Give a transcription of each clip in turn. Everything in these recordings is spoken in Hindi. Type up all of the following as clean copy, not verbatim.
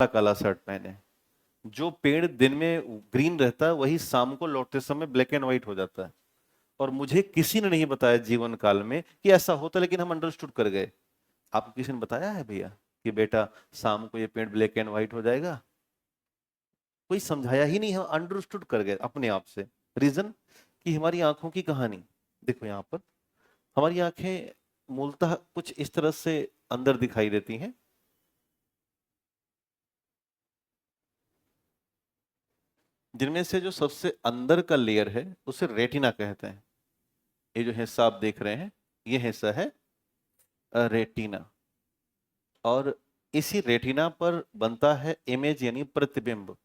काला शर्ट पहने। जो पेड़ दिन में ग्रीन रहता है वही शाम को लौटते समय ब्लैक एंड व्हाइट हो जाता है। और मुझे किसी ने नहीं बताया जीवन काल में कि ऐसा होता, लेकिन हम अंडरस्टूड कर गए। आपको किसी ने बताया है भैया कि बेटा शाम को ये पेड़ ब्लैक एंड व्हाइट हो जाएगा? कोई समझाया ही नहीं, हम अंडरस्टूड कर गए अपने आप से। रीजन कि हमारी आंखों की कहानी देखो। यहाँ पर हमारी आंखें मूलतः कुछ इस तरह से अंदर दिखाई देती हैं। जिनमें से जो सबसे अंदर का लेयर है उसे रेटिना कहते हैं। ये जो हिस्सा आप देख रहे हैं ये हिस्सा है रेटिना। और इसी रेटिना पर बनता है इमेज यानी प्रतिबिंब।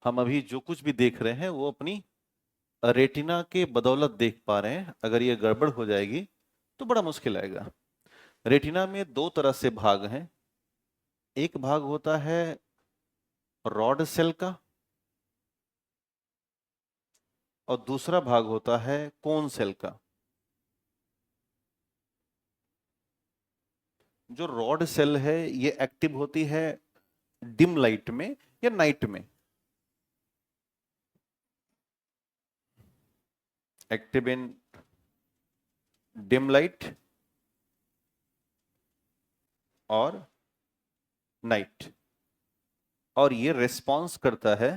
हम अभी जो कुछ भी देख रहे हैं वो अपनी रेटिना के बदौलत देख पा रहे हैं। अगर ये गड़बड़ हो जाएगी तो बड़ा मुश्किल आएगा। रेटिना में दो तरह से भाग हैं। एक भाग होता है रॉड सेल का और दूसरा भाग होता है कोन सेल का। जो रॉड सेल है ये एक्टिव होती है डिम लाइट में या नाइट में। एक्टिव इन डिम लाइट और नाइट। और ये रिस्पॉन्स करता है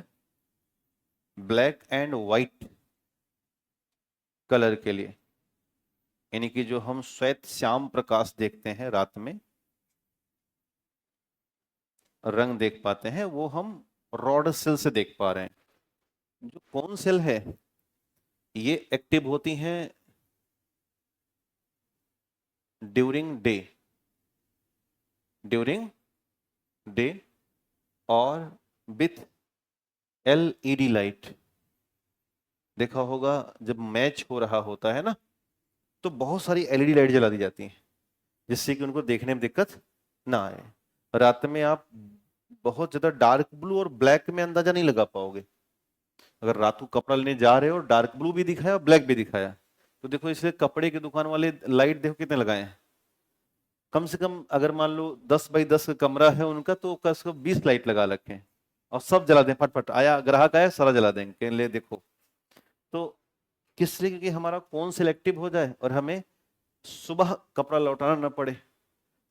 ब्लैक एंड व्हाइट कलर के लिए। यानी कि जो हम श्वेत श्याम प्रकाश देखते हैं रात में, रंग देख पाते हैं, वो हम रॉड सेल से देख पा रहे हैं। जो कोन सेल है ये एक्टिव होती हैं ड्यूरिंग डे, ड्यूरिंग डे और विथ एलईडी लाइट। देखा होगा जब मैच हो रहा होता है ना तो बहुत सारी एलईडी लाइट जला दी जाती हैं जिससे कि उनको देखने में दिक्कत ना आए। रात में आप बहुत ज्यादा डार्क ब्लू और ब्लैक में अंदाजा नहीं लगा पाओगे। अगर रात को कपड़ा लेने जा रहे हो डार्क ब्लू भी दिखाया और ब्लैक भी दिखाया तो देखो इसलिए कपड़े की दुकान वाले लाइट देखो कितने लगाए हैं। कम से कम अगर मान लो 10 बाई 10 का कमरा है उनका तो कसको 20 लाइट लगा रखे हैं और सब जला दें फटफट। आया ग्राहक आया सारा जला देंगे ले देखो। तो किस तरीके की हमारा कौन सिलेक्टिव हो जाए और हमें सुबह कपड़ा लौटाना ना पड़े।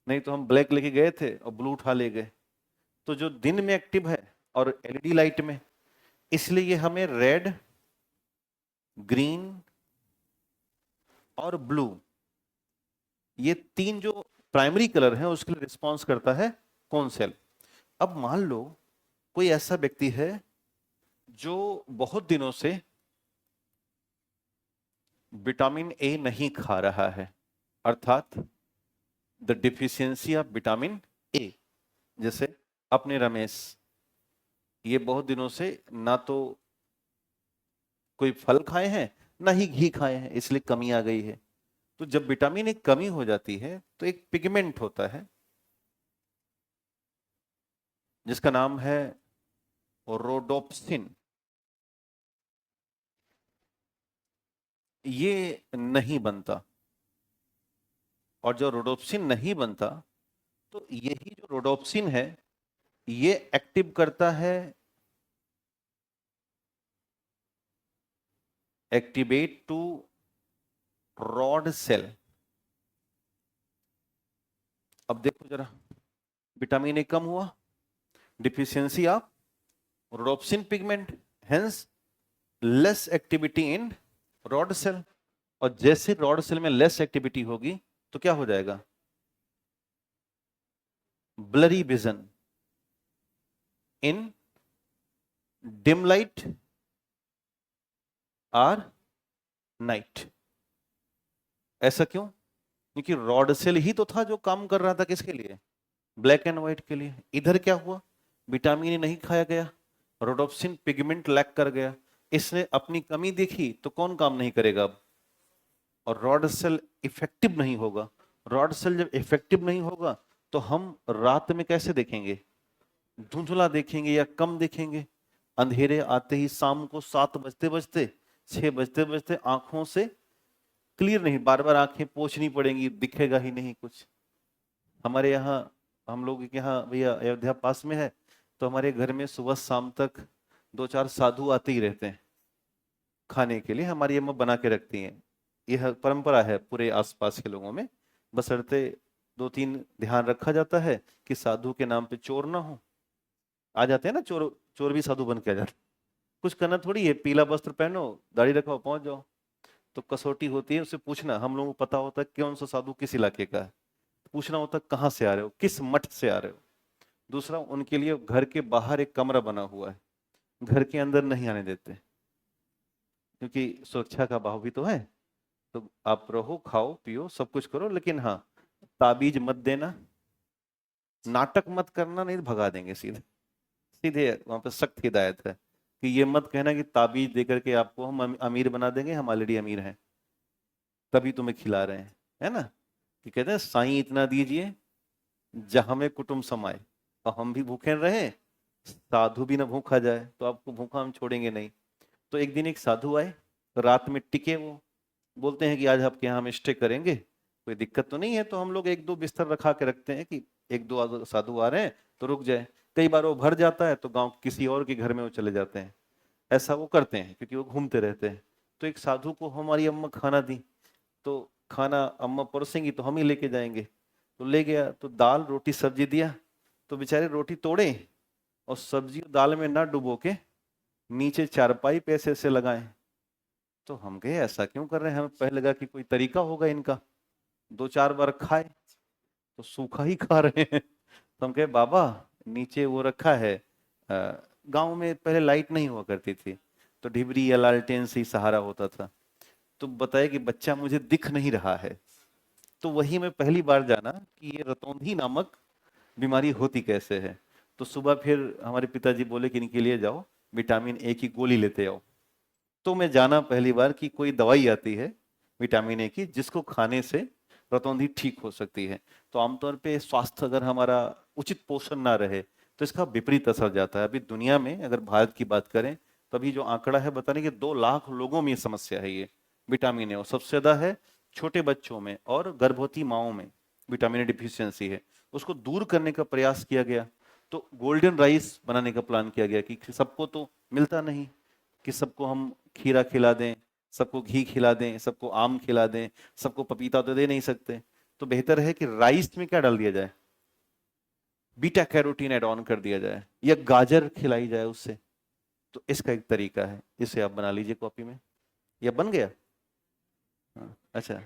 नहीं तो हम ब्लैक लेके गए थे और ब्लू उठा ले गए। तो जो दिन में एक्टिव है और एलईडी लाइट में, इसलिए हमें रेड, ग्रीन और ब्लू ये तीन जो प्राइमरी कलर है उसके लिए रिस्पॉन्स करता है कौन सेल। अब मान लो कोई ऐसा व्यक्ति है जो बहुत दिनों से विटामिन ए नहीं खा रहा है, अर्थात the deficiency of vitamin A. जैसे अपने रमेश, ये बहुत दिनों से ना तो कोई फल खाए हैं ना ही घी खाए हैं, इसलिए कमी आ गई है। तो जब विटामिन ए कमी हो जाती है तो एक पिगमेंट होता है जिसका नाम है रोडोप्सिन। ये नहीं बनता। और जो रोडोप्सिन नहीं बनता तो यही जो रोडोप्सिन है ये एक्टिव करता है, एक्टिवेट टू रॉड सेल। अब देखो जरा, विटामिन ए कम हुआ, deficiency of rhodopsin pigment, hence less activity in rod cell. और जैसे रॉड सेल में लेस एक्टिविटी होगी तो क्या हो जाएगा? Blurry vision in dim light और नाइट। ऐसा क्यों? क्योंकि रॉड सेल ही तो था जो काम कर रहा था किसके लिए? ब्लैक एंड व्हाइट के लिए। इधर क्या हुआ? विटामिन ए नहीं खाया गया, रोडोप्सिन पिगमेंट लैक कर गया, इसने अपनी कमी देखी तो कौन काम नहीं करेगा अब? और रॉड सेल इफेक्टिव नहीं होगा। रॉड सेल जब इफेक्टिव नहीं होगा तो हम रात में कैसे देखेंगे? धुंधला देखेंगे या कम देखेंगे। अंधेरे आते ही शाम को 7 बजते बजते 6 बजते बजते आंखों से क्लियर नहीं, बार बार आंखें पोंछनी पड़ेंगी, दिखेगा ही नहीं कुछ। हमारे यहाँ हम लोग के यहाँ भैया अयोध्या पास में है, तो हमारे घर में सुबह शाम तक 2-4 साधु आते ही रहते हैं खाने के लिए। हमारी अम्मा बना के रखती हैं, यह परंपरा है पूरे आसपास के लोगों में। बशर्ते 2-3 ध्यान रखा जाता है कि साधु के नाम पे चोर ना हो। आ जाते हैं ना चोर, चोर भी साधु बन के आ जाते हैं। कुछ करना थोड़ी है, पीला वस्त्र पहनो, दाढ़ी रखो, पहुंच जाओ। तो कसौटी होती है, उससे पूछना, हम लोगों को पता होता है कौन सा साधु किस इलाके का है, पूछना होता है कहाँ से आ रहे हो, किस मठ से आ रहे हो। दूसरा, उनके लिए घर के बाहर एक कमरा बना हुआ है, घर के अंदर नहीं आने देते, क्योंकि सुरक्षा का भाव भी तो है। तो आप रहो, खाओ पियो, सब कुछ करो, लेकिन हाँ, ताबीज मत देना, नाटक मत करना, नहीं तो भगा देंगे सीधे। सीधे वहां पर सख्त हिदायत है कि ये मत कहना कि ताबीज देकर के आपको हम अमीर बना देंगे, हम ऑलरेडी अमीर हैं तभी तुम्हें खिला रहे हैं, है ना। कि कहते हैं साईं इतना दीजिए जहां में कुटुंब समाए, और हम भी भूखे रहे, साधु भी ना भूखा जाए, तो आपको भूखा हम छोड़ेंगे नहीं। तो एक दिन एक साधु आए, रात में टिके, वो बोलते हैं कि आज आपके यहाँ हम स्टे करेंगे, कोई दिक्कत तो नहीं है। तो हम लोग 1-2 बिस्तर रखा के रखते हैं कि 1-2 साधु आ रहे हैं तो रुक जाए। कई बार वो भर जाता है तो गांव किसी और के घर में वो चले जाते हैं, ऐसा वो करते हैं क्योंकि वो घूमते रहते हैं। तो एक साधु को हमारी अम्मा खाना दी, तो खाना अम्मा परोसेंगी तो हम ही लेके जाएंगे। तो ले गया, तो दाल रोटी सब्जी दिया, तो बेचारे रोटी तोड़े और सब्जी दाल में ना डुबो के नीचे चारपाई पे ऐसे ऐसे लगाए। तो हम कहे ऐसा क्यों कर रहे हैं, हमें पहले लगा कि कोई तरीका होगा इनका। 2-4 बार खाए तो सूखा ही खा रहे हैं। तो हम कहे बाबा नीचे वो रखा है, गांव में पहले लाइट नहीं हुआ करती थी, तो ढिबरी या लालटेन से ही सहारा होता था। तो बताया कि बच्चा मुझे दिख नहीं रहा है। तो वही मैं पहली बार जाना कि ये रतौंधी नामक बीमारी होती कैसे है। तो सुबह फिर हमारे पिताजी बोले कि इनके लिए जाओ विटामिन ए की गोली लेते आओ। तो मैं जाना पहली बार कि कोई दवाई आती है विटामिन ए की, जिसको खाने से रतौंधी ठीक हो सकती है। तो आमतौर पे स्वास्थ्य अगर हमारा उचित पोषण ना रहे तो इसका विपरीत असर जाता है। अभी दुनिया में अगर भारत की बात करें तो अभी जो आंकड़ा है बताने कि 2 लाख लोगों में ये समस्या है, ये विटामिन ए, और सबसे ज्यादा है छोटे बच्चों में और गर्भवती माओं में विटामिन ए डिफिशियंसी है। उसको दूर करने का प्रयास किया गया, तो गोल्डन राइस बनाने का प्लान किया गया कि सबको तो मिलता नहीं कि सबको हम खीरा खिला दें, सबको घी खिला दें, सबको आम खिला दें, सबको पपीता तो दे नहीं सकते। तो बेहतर है कि राइस में क्या डाल दिया जाए, बीटा कैरोटीन ऐड ऑन कर दिया जाए, या गाजर खिलाई जाए उससे। तो इसका एक तरीका है, इसे आप बना लीजिए कॉपी में। यह बन गया। हाँ, अच्छा।